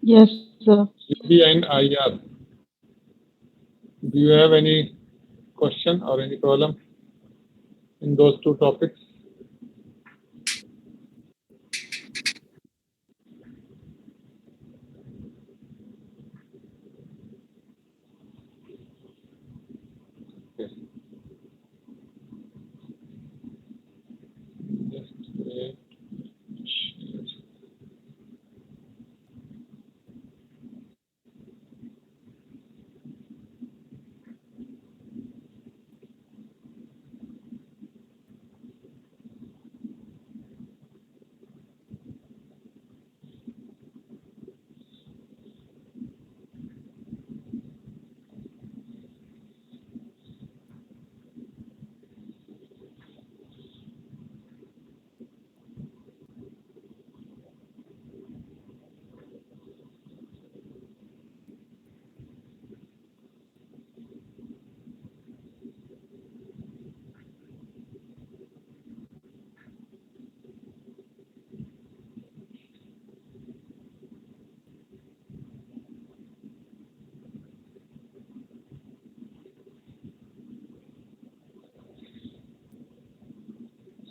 Yes, sir. UV and IR. Do you have any question or any problem in those two topics? Okay. Just wait.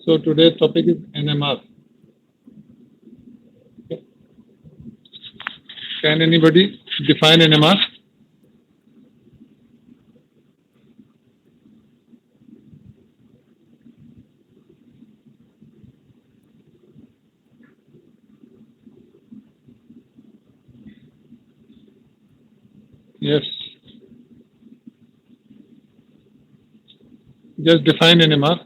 So today's topic is NMR. Okay. Can anybody define NMR? Yes. Just define NMR.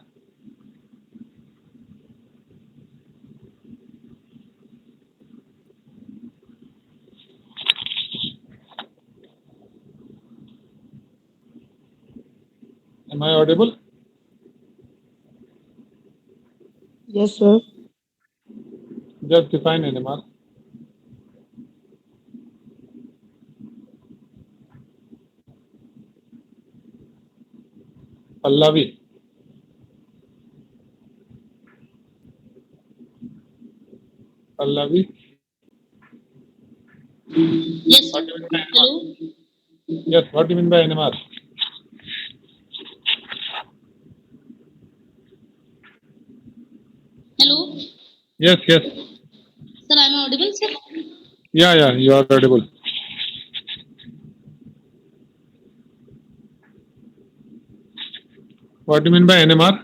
Am I audible? Yes, sir. Just define NMR. Pallavi. Pallavi. Yes, What sir. do you mean by NMR? Hello. Yes. What do you mean by NMR? Hello. Yes. Yes. Sir, I'm audible, sir. Yeah. Yeah. You are audible. What do you mean by NMR?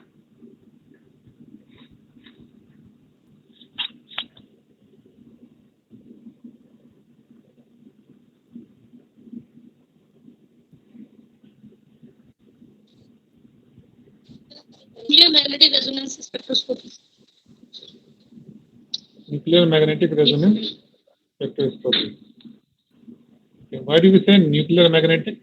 Nuclear magnetic resonance spectroscopy. Nuclear magnetic resonance spectroscopy. Okay. Why do we say nuclear magnetic?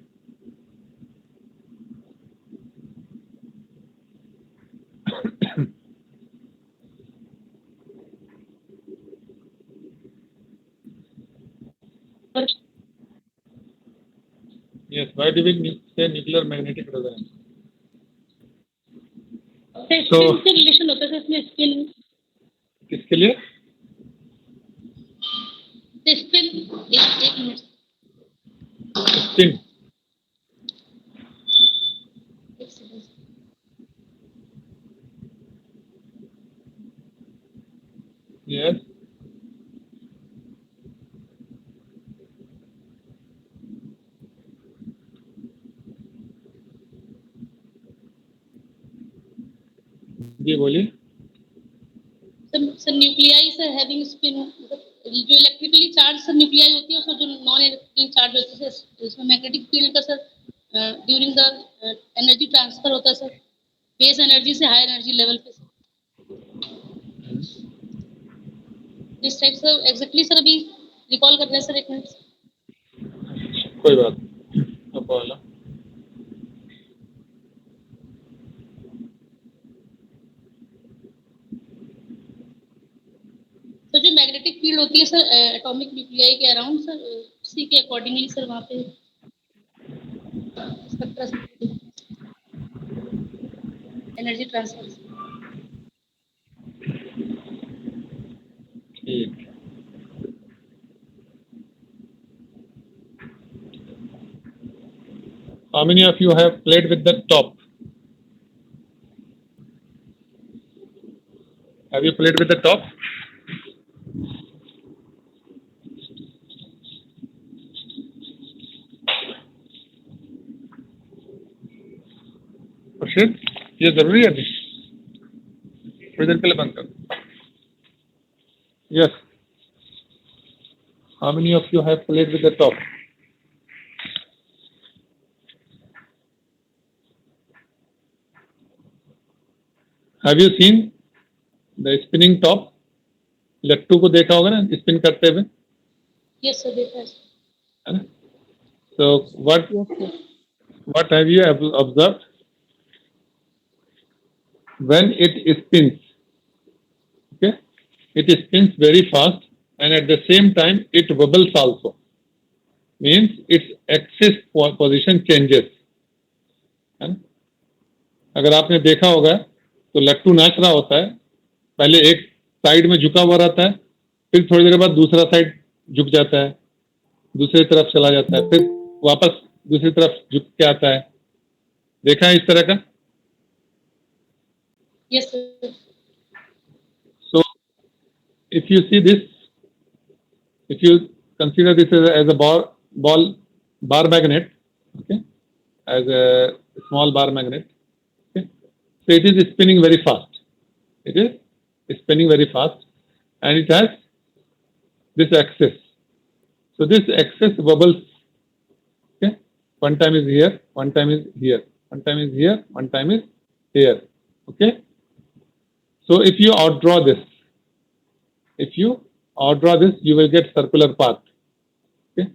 Yes. Why do we say nuclear magnetic resonance? Spin से relation होता है इसमें spin किसके लिए? Spin एक minute spin. Yes. जी बोलिए. Sir nuclei sir having spin जो electrically charge sir nuclei होती है उसमें जो नॉन इलेक्ट्रिकली चार्ज होती है इसमें मैग्नेटिक फील्ड का sir during the energy transfer होता है सर बेस एनर्जी से हाई एनर्जी लेवल पे इस टाइप सर एग्जैक्टली सर अभी रिकॉल कर रहे हैं सर एक मिनट कोई बात नहीं. No problem. सर जो मैग्नेटिक फील्ड होती है सर एटॉमिक न्यूक्लियाई के अराउंड सर उसी के अकॉर्डिंगली सर वहाँ पे एनर्जी ट्रांसफर ठीक. How many of you have played with the top? Have you played with the top? Rashid, ये जरूरी है अभी थोड़ी देर के लिए बंद कर. Yes. How many of you have played with the top? Have you seen the spinning top? लट्टू को देखा होगा ना स्पिन करते हुए, Yes, sir. देखा है sir. है ना? So Yes, sir. what have you observed? When it spins, okay, it spins very fast and at the same time it wobbles also. Means its axis position changes. है ना? अगर आपने देखा होगा तो लट्टू नाच रहा होता है, पहले एक साइड में झुका हुआ रहता है, फिर थोड़ी देर बाद दूसरा साइड झुक जाता है, दूसरी तरफ चला जाता है, फिर वापस दूसरी तरफ झुक के आता है. देखा है इस तरह का? Yes, sir. So if you see this, if you consider this as a bar magnet, okay, as a small bar magnet, okay, so it is spinning very fast. It is spinning very fast, and it has this axis. So this axis wobbles. Okay, one time is here, one time is here, one time is here, one time is here. Okay. So if you outdraw this, you will get circular path. Okay.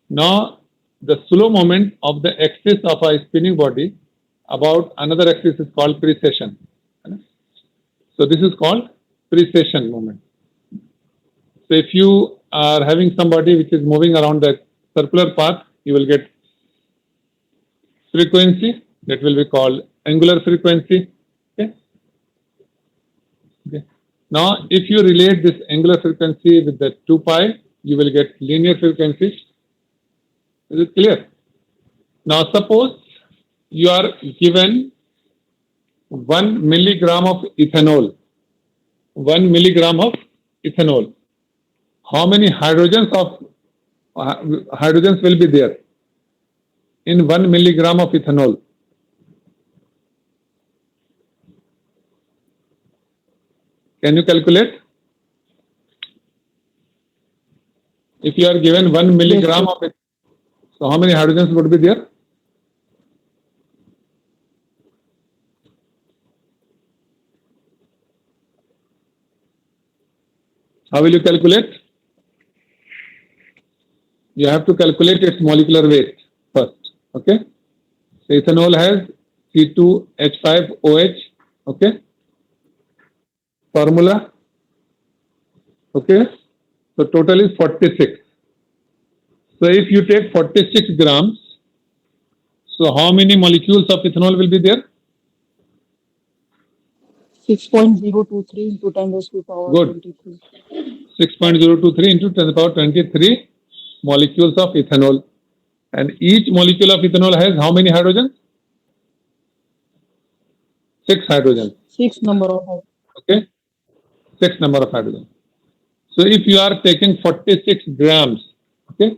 Now the slow movement of the axis of a spinning body about another axis is called precession. So this is called precession movement. So if you are having somebody which is moving around the circular path, you will get frequency that will be called angular frequency. Okay. Okay. Now, if you relate this angular frequency with the 2 pi, you will get linear frequency. Is it clear? Now, suppose you are given 1 milligram of ethanol. 1 milligram of ethanol. How many hydrogens will be there in 1 milligram of ethanol? Can you calculate? If you are given 1 milligram of it, so how many hydrogens would be there? How will you calculate? You have to calculate its molecular weight first. Okay. So ethanol has C2H5OH. Okay. Formula. Okay. So total is 46. So if you take 46 grams, so how many molecules of ethanol will be there? 6.023 into 10 raised to the power Good. 23. 6.023 into 10 to the power 23 molecules of ethanol. And each molecule of ethanol has how many hydrogens? 6 hydrogens. 6 number of hydrogen. Okay. 6 number of hydrogens. So if you are taking 46 grams, okay,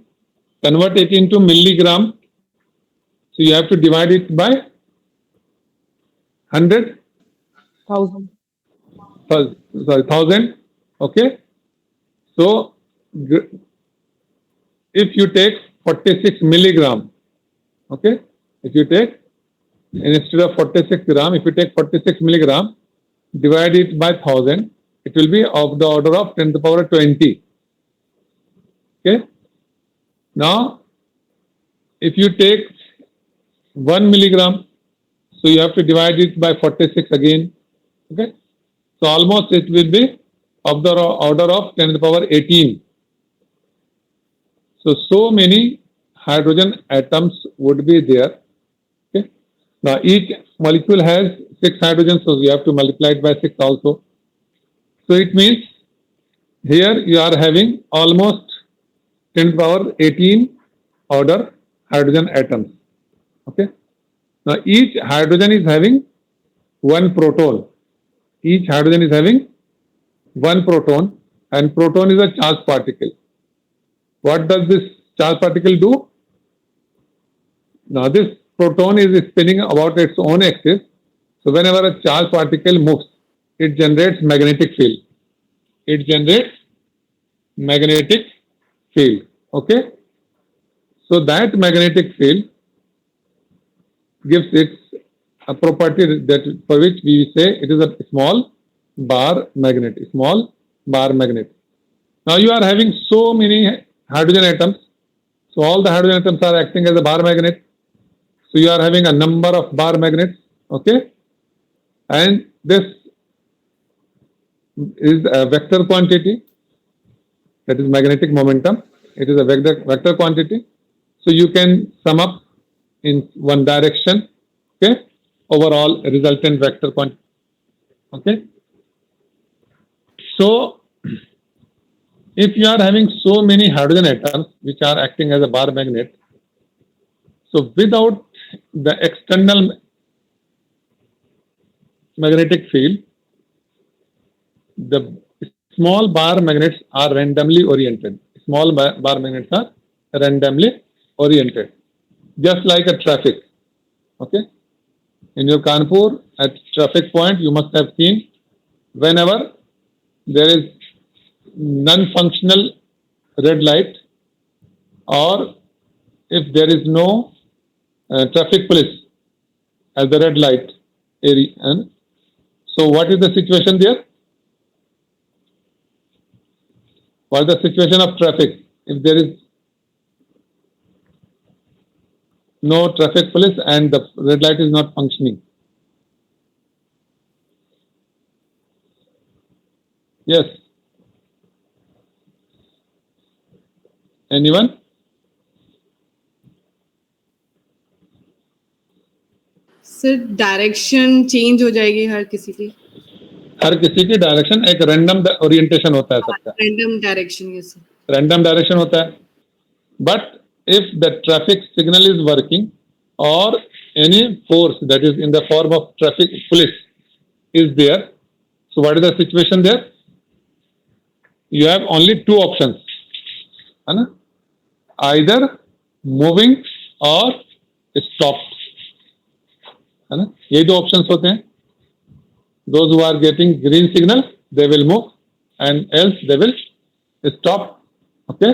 convert it into milligram. So you have to divide it by 100. 1000. Sorry, 1000. Okay. So if you take 46 milligram, okay, if you take, instead of 46 gram, if you take 46 milligram, divide it by 1000, it will be of the order of 10 to the power 20. Okay. Now, if you take 1 milligram, so you have to divide it by 46 again. Okay. So almost it will be of the order of 10 to the power 18. So many hydrogen atoms would be there. Okay. Now each molecule has 6 hydrogens, so you have to multiply it by 6 also. So it means here you are having almost 10 to the power 18 order hydrogen atoms. Okay. Now each hydrogen is having one proton. Each hydrogen is having one proton, and proton is a charged particle. What does this charged particle do? Now this proton is spinning about its own axis. So whenever a charged particle moves, it generates magnetic field. It generates magnetic field. Okay. So that magnetic field gives its a property that for which we say it is a small bar magnet. Small bar magnet. Now you are having so many hydrogen atoms. So all the hydrogen atoms are acting as a bar magnet. So you are having a number of bar magnets. Okay. And this is a vector quantity, that is magnetic momentum. It is a vector quantity. So you can sum up in one direction, okay, overall resultant vector quantity. Okay. So if you are having so many hydrogen atoms which are acting as a bar magnet, so without the external magnetic field, the small bar magnets are randomly oriented. Small bar magnets are randomly oriented, just like a traffic. Okay. In your Kanpur, at traffic point, you must have seen whenever there is non-functional red light, or if there is no traffic police at the red light area. And so what is the situation there? What is the situation of traffic? If there is no traffic police and the red light is not functioning. Yes. Anyone? Sir direction change हो जाएगी हर किसी की. हर किसी की direction एक random orientation होता है सबका. Random direction. Yes sir. Random direction होता है. But if the traffic signal is working or any force that is in the form of traffic police is there, so what is the situation there? You have only two options, है ना? Either moving or stopped, है ना? ये दो options होते हैं. Those who are getting green signal, they will move, and else they will stop. Okay.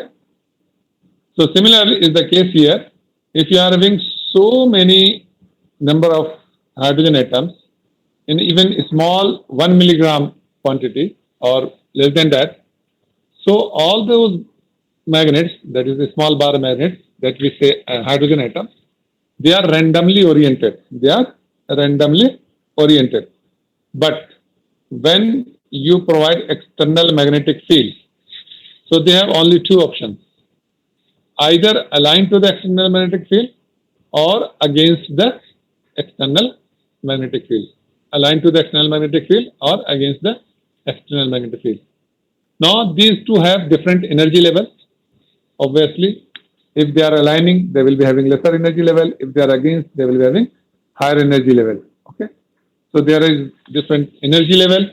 So similarly is the case here. If you are having so many number of hydrogen atoms in even small 1 milligram quantity or less than that, so all those magnets, that is the small bar magnets that we say hydrogen atoms, they are randomly oriented. They are randomly oriented. But when you provide external magnetic field, so they have only two options. Either aligned to the external magnetic field or against the external magnetic field. Aligned to the external magnetic field or against the external magnetic field. Now these two have different energy levels. Obviously, if they are aligning, they will be having lesser energy level. If they are against, they will be having higher energy level. Okay. So there is different energy level,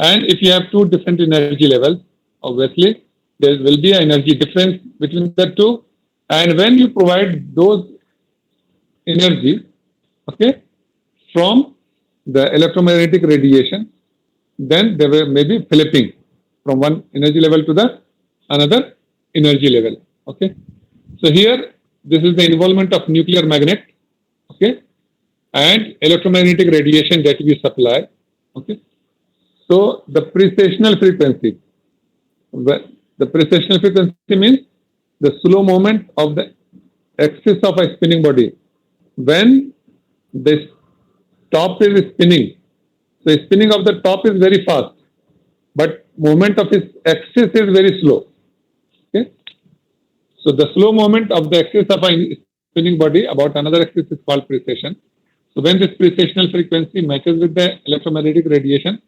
and if you have two different energy levels, obviously there will be an energy difference between the two. And when you provide those energy, okay, from the electromagnetic radiation, then there may be flipping from one energy level to the another energy level. Okay. So here this is the involvement of nuclear magnet, okay, and electromagnetic radiation that we supply. Okay. So the precessional frequency. The precessional frequency means the slow movement of the axis of a spinning body. When the top is spinning, so spinning of the top is very fast, but movement of its axis is very slow. Okay. So the slow movement of the axis of a spinning body about another axis is called precession. So when this precessional frequency matches with the electromagnetic radiation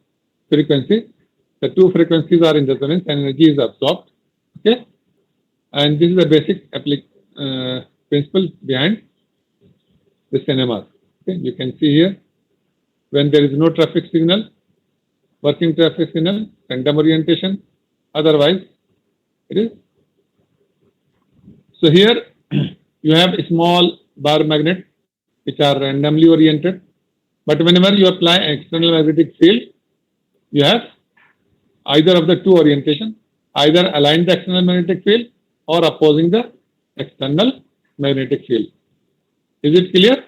frequency, the two frequencies are in resonance and energy is absorbed. Okay. And this is the basic principle behind this NMR. Okay, you can see here when there is no traffic signal, working traffic signal, random orientation. Otherwise, it is. So here you have a small bar magnet which are randomly oriented. But whenever you apply external magnetic field, you have either of the two orientation, either align the external magnetic field or opposing the external magnetic field. Is it clear?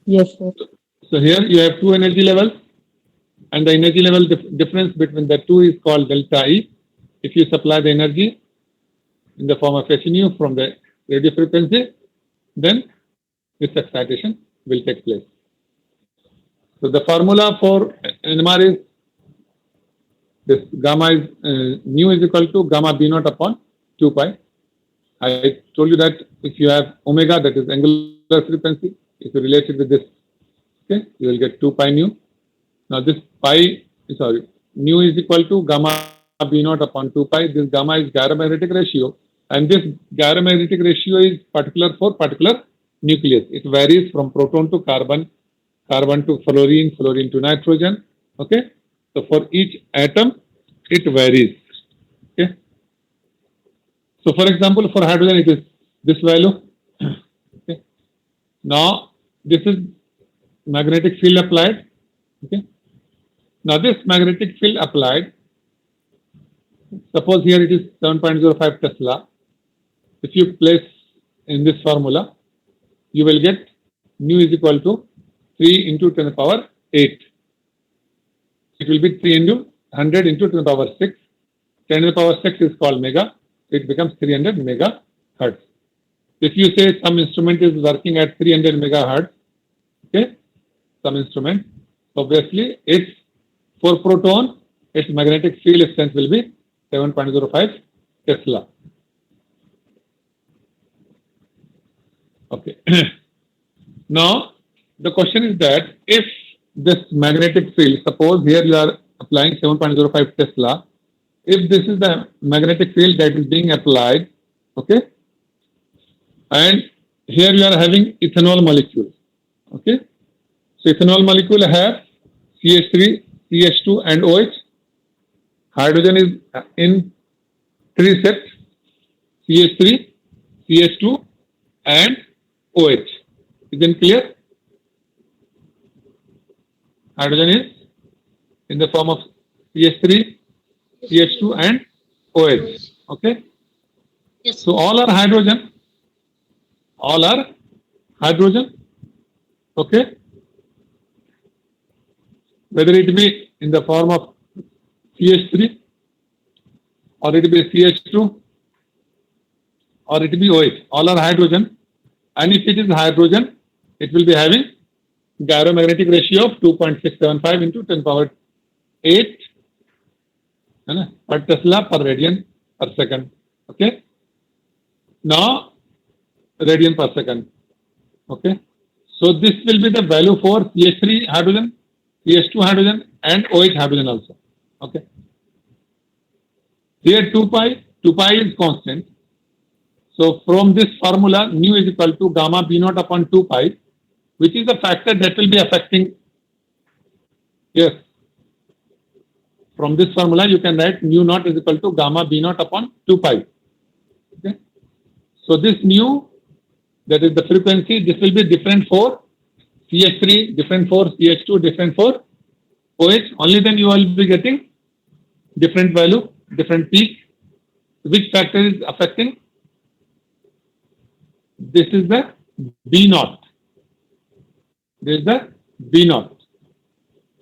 Yes, sir. So here you have two energy levels, and the energy level difference between the two is called delta E. If you supply the energy in the form of HNU from the radio frequency, then this excitation will take place. So the formula for NMR is this gamma is nu is equal to gamma B naught upon 2 pi. I told you that if you have omega, that is angular frequency, if you relate it with this, okay, you will get 2 pi nu. Now this pi, sorry, nu is equal to gamma B naught upon 2 pi. This gamma is gyromagnetic ratio, and this gyromagnetic ratio is particular for particular nucleus. It varies from proton to carbon, carbon to fluorine, fluorine to nitrogen. Okay, so for each atom, it varies. Okay. So for example, for hydrogen, it is this value. Okay. Now this is magnetic field applied. Okay. Now this magnetic field applied, suppose here it is 7.05 Tesla. If you place in this formula, you will get nu is equal to 3 into 10 to the power 8. It will be 3 into 100 into 10 to the power 6. 10 to the power 6 is called mega. It becomes 300 megahertz. If you say some instrument is working at 300 megahertz, okay, some instrument, obviously its for proton, its magnetic field strength will be 7.05 Tesla. Okay. Now the question is that if this magnetic field, suppose here you are applying 7.05 Tesla, if this is the magnetic field that is being applied, okay, and here you are having ethanol molecule, okay, so ethanol molecule have CH3, CH2 and OH. Hydrogen is in 3 sets, CH3, CH2 and OH. Is it clear? Hydrogen is in the form of CH3, CH2 and OH. Okay. Yes. So all are hydrogen. All are hydrogen. Okay. Whether it be in the form of CH3 or it be CH2 or it be OH. All are hydrogen. And if it is hydrogen, it will be having gyromagnetic ratio of 2.675 into 10 power 8 per Tesla per radian per second. Okay. Now radian per second. Okay. So this will be the value for CH3 hydrogen, CH2 hydrogen and OH hydrogen also. Okay. Here 2 pi is constant. So from this formula, nu is equal to gamma B naught upon 2 pi, which is the factor that will be affecting. Yes. From this formula, you can write nu naught is equal to gamma B naught upon 2 pi. Okay. So this nu, that is the frequency, this will be different for CH3, different for CH2, different for OH. Only then you will be getting different value, different peak. Which factor is affecting? This is the B naught. This is the B naught.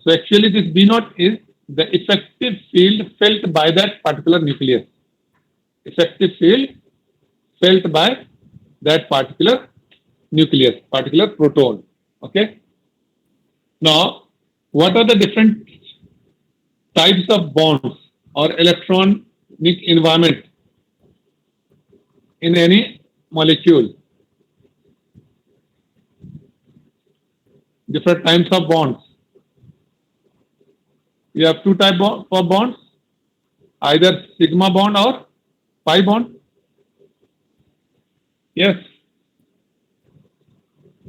So actually this B naught is the effective field felt by that particular nucleus. Effective field felt by that particular nucleus, particular proton. Okay. Now, what are the different types of bonds or electronic environment in any molecule? Different types of bonds. You have two types of bonds, either sigma bond or pi bond. Yes.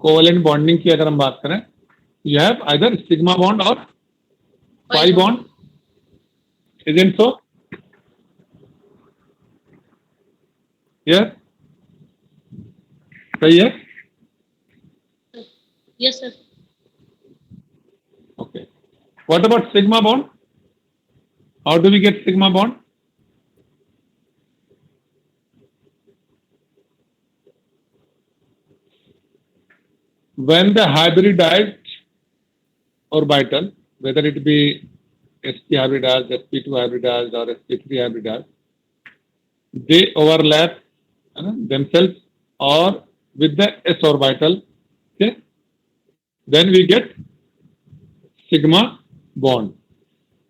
Covalent bonding की अगर हम बात करें, you have either sigma bond और pi bond, isn't so? Yes, सही है. Yes, sir. Okay. What about sigma bond? How do we get sigma bond? When the hybridized orbital, whether it be sp hybridized, sp2 hybridized, or sp3 hybridized, they overlap themselves or with the s orbital. Okay, then we get sigma bond.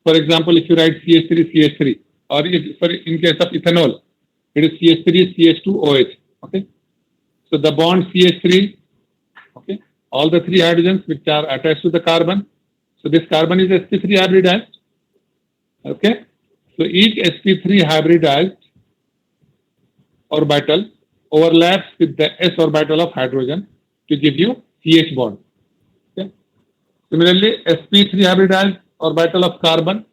For example, if you write CH3 CH3, or if for in case of ethanol, it is CH3 CH2 OH. Okay, so the bond CH3. Okay, all the three hydrogens which are attached to the carbon. So this carbon is sp3 hybridized. Okay, so each sp3 hybridized orbital overlaps with the s orbital of hydrogen to give you CH bond. Okay, similarly, sp3 hybridized orbital of carbon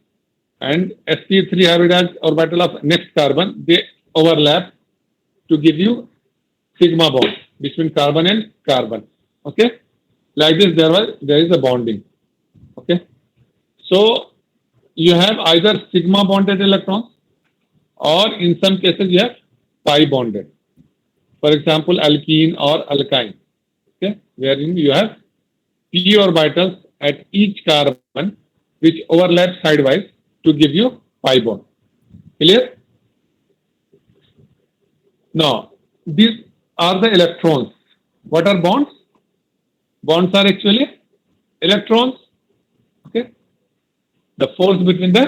and sp3 hybridized orbital of next carbon, they overlap to give you sigma bond between carbon and carbon. Okay, like this there is a bonding. Okay, so you have either sigma bonded electrons or in some cases you have pi bonded. For example, alkene or alkyne. Okay, wherein you have p orbitals at each carbon which overlap sidewise to give you pi bond. Clear? Now, these are the electrons. What are bonds? Bonds are actually electrons. Okay, the force between the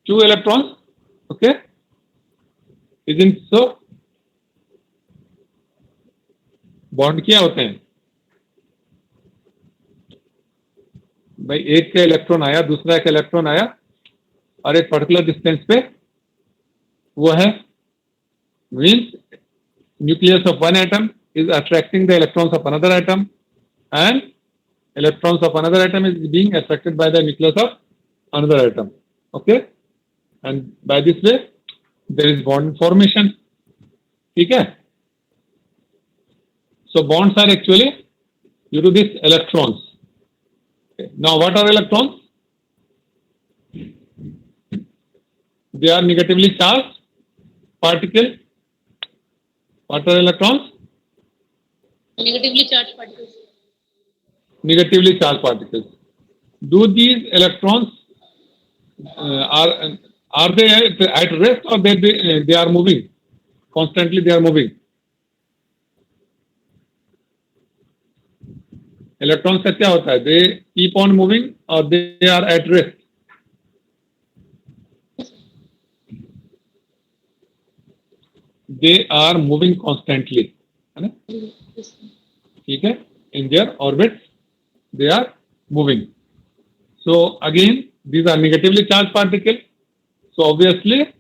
two electrons. Okay, isn't so? Bond क्या होते हैं भाई? एक का electron आया, दूसरा एक electron आया और एक पर्टिकुलर डिस्टेंस पे वो है, means nucleus of one atom is attracting the electrons of another atom and electrons of another atom is being attracted by the nucleus of another atom. Okay, and by this way there is bond formation. ठीक है? So bonds are actually due to these electrons. Okay. Now what are electrons? They are negatively charged particles. What are electrons? Negatively charged particles. Negatively charged particles. Do these electrons are they at rest or they are moving constantly? They are moving. Electrons का क्या होता है? They keep on moving or they are at rest. They are moving constantly. है ना? ठीक है? In their orbits, they are moving. So again, these are negatively charged particles. So obviously,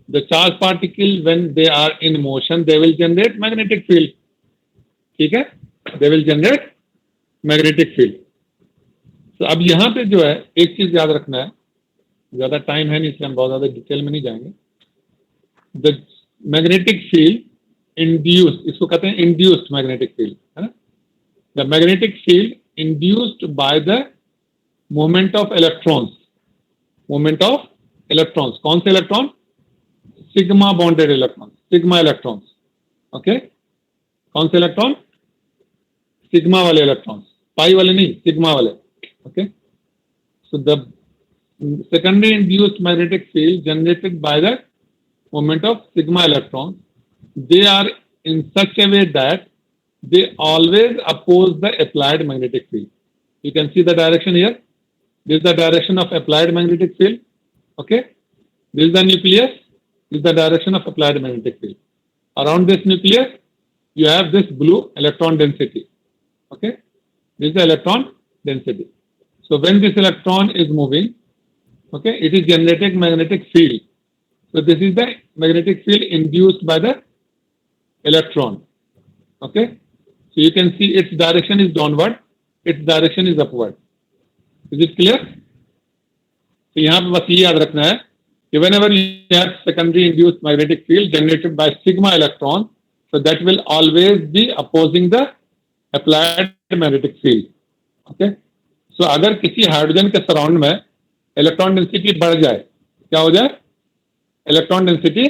the charged particle, when they are in motion, they will generate magnetic field. ठीक है? They will generate magnetic field. So अब यहाँ पे जो है एक चीज याद रखना है, ज्यादा टाइम है नहीं इसलिए हम बहुत ज्यादा डिटेल में नहीं जाएंगे. The magnetic field induced, इसको कहते हैं induced magnetic field, है ना? The magnetic field induced by the movement of electrons. Movement of electrons. कौन से electron? Sigma bonded electron, sigma electrons. Okay, कौन से इलेक्ट्रॉन? सिग्मा वाले इलेक्ट्रॉन्स, पाई वाले नहीं, सिग्मा वाले. Okay, so the secondary induced magnetic field generated by the movement of sigma electrons, they are in such a way that they always oppose the applied magnetic field. You can see the direction here. This is the direction of applied magnetic field. Okay, this is the nucleus. This is the direction of applied magnetic field. Around this nucleus, you have this blue electron density. Okay, this is the electron density. So when this electron is moving, okay, it is generating magnetic field. So this is the magnetic field induced by the electron. Okay, So you can see its direction is downward, its direction is upward. Is it clear? तो यहाँ पे बस ये याद रखना है कि whenever you have secondary induced magnetic field generated by sigma electron, so that will always be opposing the applied magnetic field. Okay? So अगर किसी हाइड्रोजन के सराउंड में इलेक्ट्रॉन डेंसिटी बढ़ जाए, क्या हो जाए? इलेक्ट्रॉन डेंसिटी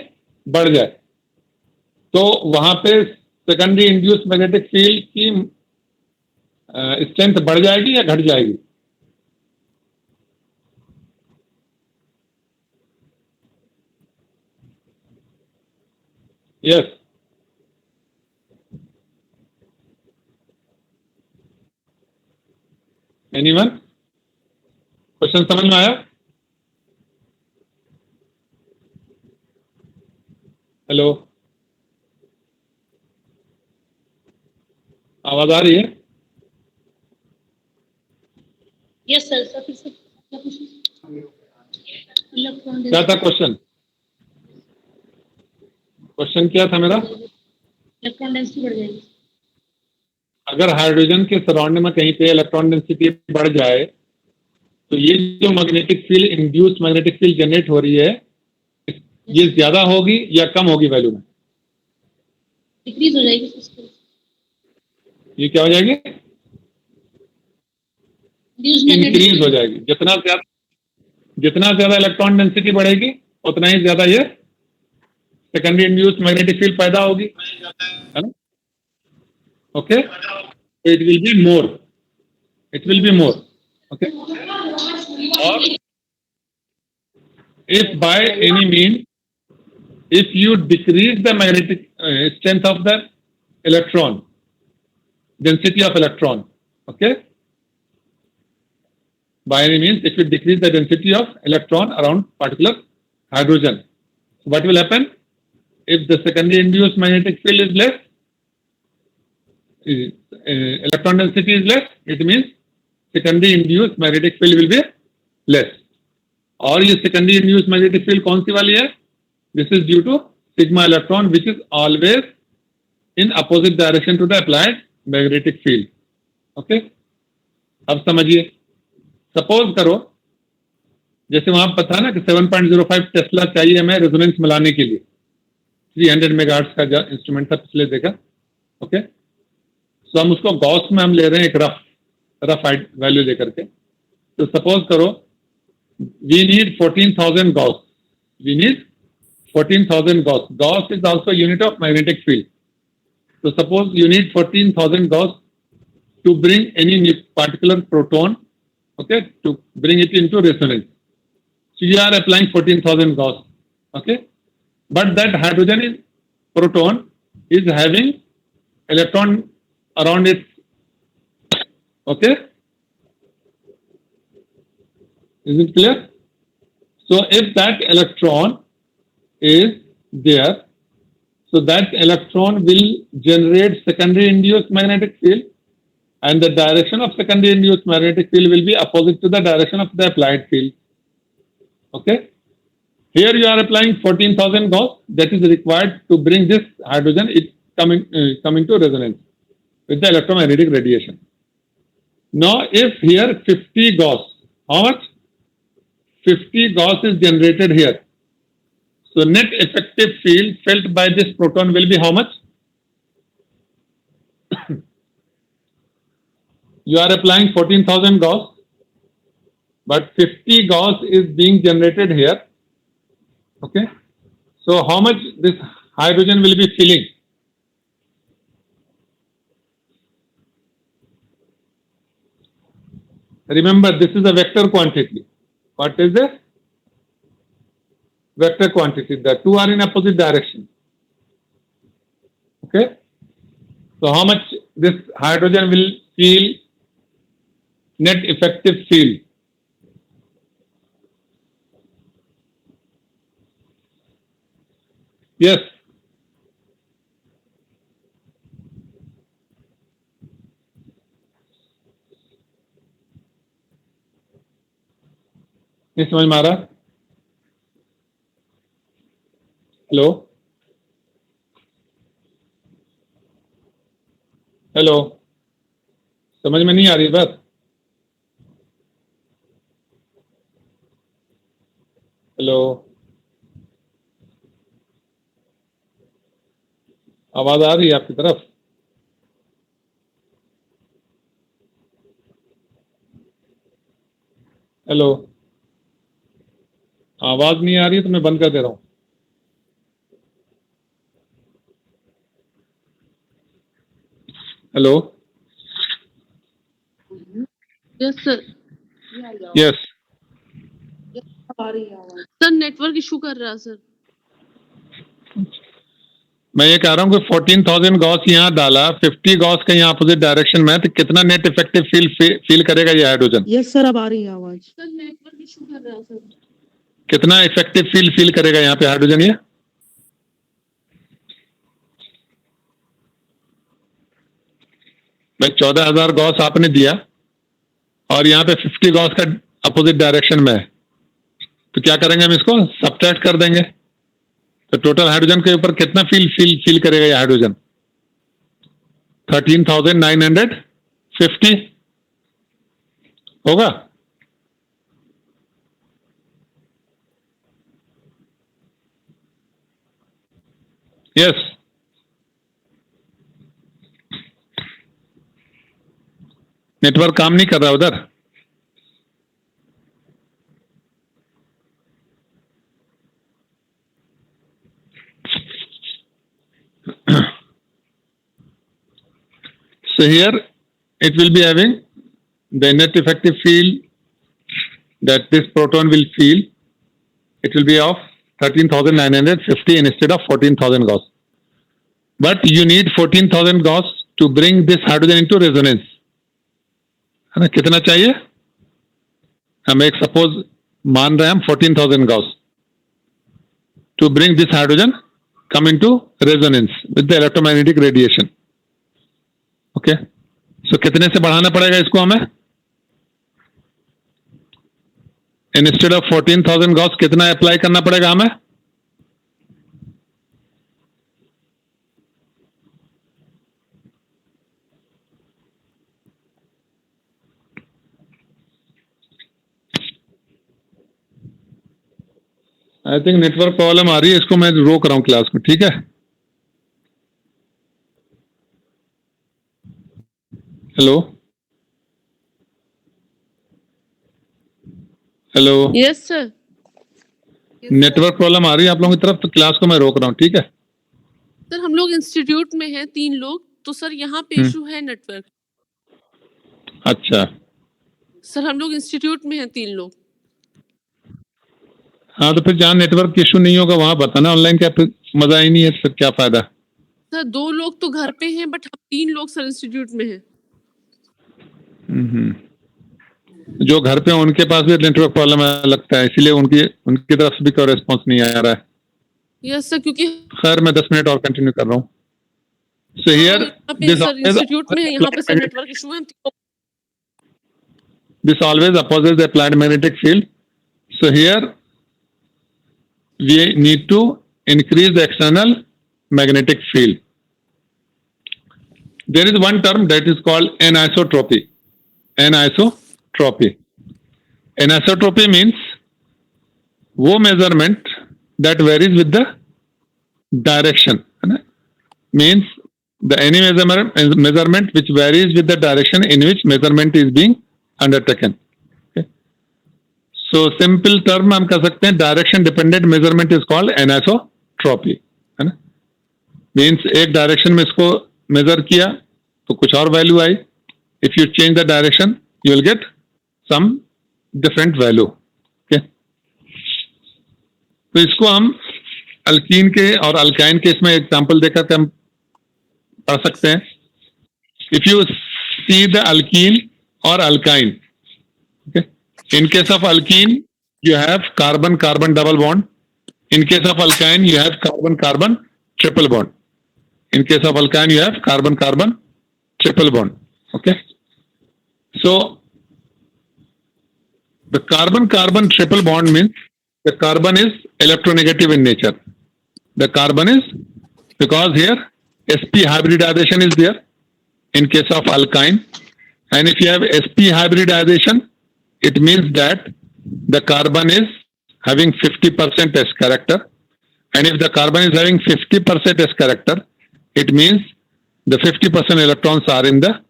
बढ़ जाए, तो वहां पे सेकेंडरी इंड्यूस्ड मैग्नेटिक फील्ड की स्ट्रेंथ बढ़ जाएगी या घट जाएगी? Yes, anyone? क्वेश्चन समझ में आया? हेलो, आवाज आ रही है? यस सर, सर फिर से क्या पूछना? क्या था क्वेश्चन? क्वेश्चन क्या था मेरा? इलेक्ट्रॉन डेंसिटी बढ़ जाएगी। अगर हाइड्रोजन के सराउंड में कहीं पे इलेक्ट्रॉन डेंसिटी बढ़ जाए, तो ये जो magnetic field induced magnetic field generate हो रही है, ये ज्यादा होगी या कम होगी वैल्यू में? डिक्रीज हो जाएगी। ये क्या हो जाएगी? इंक्रीज हो जाएगी। जितना ज्यादा इलेक्ट्रॉन डेंसिटी बढ़ेगी उतना ही ज्यादा ये सेकेंडरी इंड्यूस्ड मैग्नेटिक फील्ड पैदा होगी, है ना? Okay, it will be more, it will be more. Okay, और if by any means, if you decrease the magnetic strength of the electron, density of electron, okay, by any means, if you decrease the density of electron around particular hydrogen, what will happen? If the secondary induced magnetic field is less, electron density is less, it means secondary induced magnetic field will be less. और ये secondary induced magnetic field कौन सी वाली है? This is due to sigma electron, which is always in opposite direction to the applied magnetic field. Okay? अब समझिए, suppose करो जैसे वहां पर था ना कि 7.05 टेस्ला चाहिए हमें रेजोनेंस मिलाने के लिए, 300 मेगाहर्ट्ज का जो इंस्ट्रूमेंट था पिछले देखा। ओके, सो हम उसको गॉस में हम ले रहे हैं एक रफ वैल्यू लेकर के। तो सपोज करो we need 14,000 Gauss. We need 14,000 Gauss. Gauss is also a unit of magnetic field. So suppose you need 14,000 Gauss to bring any particular proton, okay, to bring it into resonance. So you are applying 14,000 Gauss, okay, but that hydrogen proton is having electron around it, okay. Is it clear? So if that electron is there, so that electron will generate secondary induced magnetic field, and the direction of secondary induced magnetic field will be opposite to the direction of the applied field. Okay? Here you are applying 14,000 Gauss, that is required to bring this hydrogen coming to resonance with the electromagnetic radiation. Now if here 50 Gauss, how much? 50 Gauss is generated here. So net effective field felt by this proton will be how much? You are applying 14,000 Gauss, but 50 Gauss is being generated here. Okay. So how much this hydrogen will be filling? Remember, this is a vector quantity. What is this? Vector quantity. The two are in opposite direction. Okay. So how much this hydrogen will feel net effective field? Yes. नहीं समझ में आ रहा? Hello, hello, समझ में नहीं आ रही बात? Hello, आवाज आ रही है आपकी तरफ? हेलो, आवाज नहीं आ रही है तो मैं बंद कर दे रहा हूँ। Hello, yes sir. Yes sir network issue कर रहा है सर। मैं ये कह रहा हूँ कि 14,000 गॉस यहाँ डाला, 50 गॉस का यहाँ अपोजिट डायरेक्शन में, तो कितना नेट इफेक्टिव फील करेगा ये हाइड्रोजन? यस सर, अब आ रही है आवाज। सर नेटवर्क इशू कर रहा है सर। कितना इफेक्टिव फील करेगा यहाँ पे हाइड्रोजन? ये भाई 14,000 गॉस आपने दिया और यहाँ पे 50 गॉस का अपोजिट डायरेक्शन में है, तो क्या करेंगे हम इसको सब्ट्रैक्ट कर देंगे, तो टोटल हाइड्रोजन के ऊपर कितना फील करेगा ये हाइड्रोजन? 13,950 होगा। यस, नेटवर्क काम नहीं कर रहा उधर? So here it will be having the net effective field that this proton will feel. It will be of 13,950 instead of 14,000 Gauss. But you need 14,000 Gauss to bring this hydrogen into resonance. है ना? कितना चाहिए? हम एक suppose मान रहे हैं हम 14,000 Gauss to bring this hydrogen come into resonance with the electromagnetic radiation. Okay, so कितने से बढ़ाना पड़ेगा इसको हमें? इंस्टेड ऑफ 14,000 गॉस कितना अप्लाई करना पड़ेगा हमें? आई थिंक नेटवर्क प्रॉब्लम आ रही है, इसको मैं रोक रहा हूं क्लास को, ठीक है? Hello hello, yes sir. Network problem आ रही है आप लोगों की तरफ, तो क्लास को मैं रोक रहा हूँ, ठीक है? सर हम लोग इंस्टीट्यूट में हैं 3 लोग, तो सर यहाँ पे इशू है नेटवर्क। अच्छा, सर हम लोग इंस्टीट्यूट में हैं 3 लोग। हाँ तो फिर जहाँ नेटवर्क इशू नहीं होगा वहां बताना, ऑनलाइन क्या फिर मजा ही नहीं है, फिर क्या फायदा? सर 2 लोग तो घर पे हैं, बट हम 3 लोग सर इंस्टीट्यूट में हैं। जो घर पे हैं उनके पास भी नेटवर्क प्रॉब्लम है लगता है, इसीलिए उनकी तरफ से भी कोई रिस्पॉन्स नहीं आ रहा है। यस सर, क्योंकि खैर मैं 10 मिनट और कंटिन्यू कर रहा हूँ। सो हियर सर इंस्टीट्यूट में है, यहाँ पे सर नेटवर्क इशू है। this always opposes the applied magnetic field. So here we need to increase the external magnetic field. There is one term that is called anisotropy. Anisotropy. Anisotropy means वो measurement that varies with the direction. Means the any measurement which varies with the direction in which measurement is being undertaken. Okay. So simple term हम कह सकते हैं direction dependent measurement is called anisotropy, है ना? Means एक direction में इसको measure किया तो कुछ और value I, if you change the direction you will get some different value. Okay. तो इसको हम अल्कीन के और अल्काइन के इसमें एग्जाम्पल देकर हम पढ़ सकते हैं. If you see the alkene or alkyne, okay, in case of alkene you have carbon carbon double bond, in case of alkyne you have carbon carbon triple bond, in case of alkyne you have carbon carbon triple bond. Okay, so the carbon carbon triple bond means the carbon is electronegative in nature. The carbon is, because here sp hybridization is there, in case of alkyne. And if you have sp hybridization, it means that the carbon is having 50% s character. And if the carbon is having 50% s character, it means the 50% electrons are in the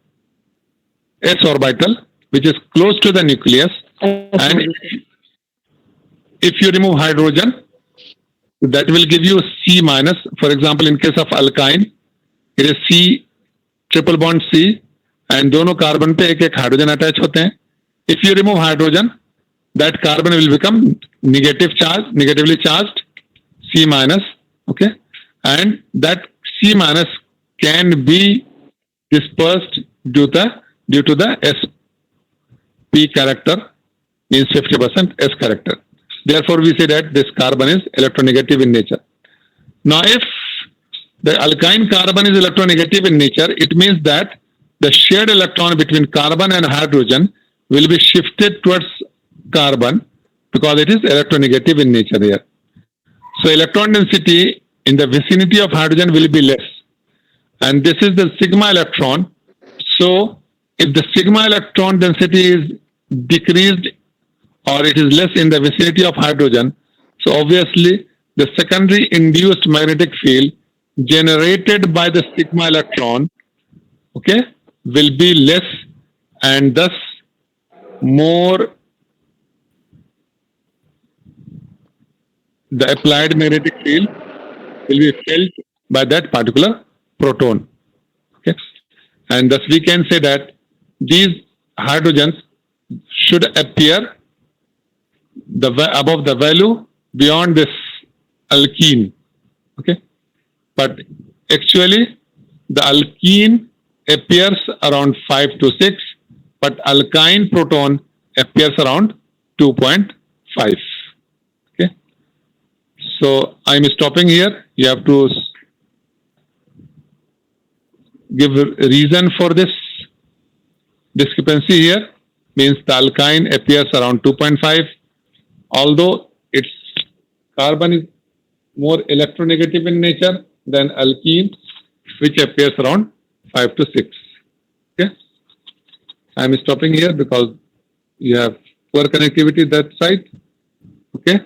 s orbital, which is close to the nucleus. And if you remove hydrogen, that will give you C minus. For example, in case of alkyne, it is C triple bond C, and दोनों carbon पे एक hydrogen attach होते हैं. If you remove hydrogen, that carbon will become negatively charged, C minus. Okay, and that C minus can be dispersed due to the sp character, means 50% s character. Therefore, we say that this carbon is electronegative in nature. Now, if the alkyne carbon is electronegative in nature, it means that the shared electron between carbon and hydrogen will be shifted towards carbon because it is electronegative in nature here. So, electron density in the vicinity of hydrogen will be less. And this is the sigma electron. So, if the sigma electron density is decreased or it is less in the vicinity of hydrogen, so obviously the secondary induced magnetic field generated by the sigma electron, okay, will be less, and thus more the applied magnetic field will be felt by that particular proton. Okay, and thus we can say that these hydrogens should appear above the value beyond this alkene. Okay, but actually the alkene appears around 5 to 6, but alkyne proton appears around 2.5. Okay, so I'm stopping here. You have to give a reason for this discrepancy here. Means the alkyne appears around 2.5, although its carbon is more electronegative in nature than alkene, which appears around 5 to 6. Okay, I'm stopping here because you have poor connectivity that side. Okay.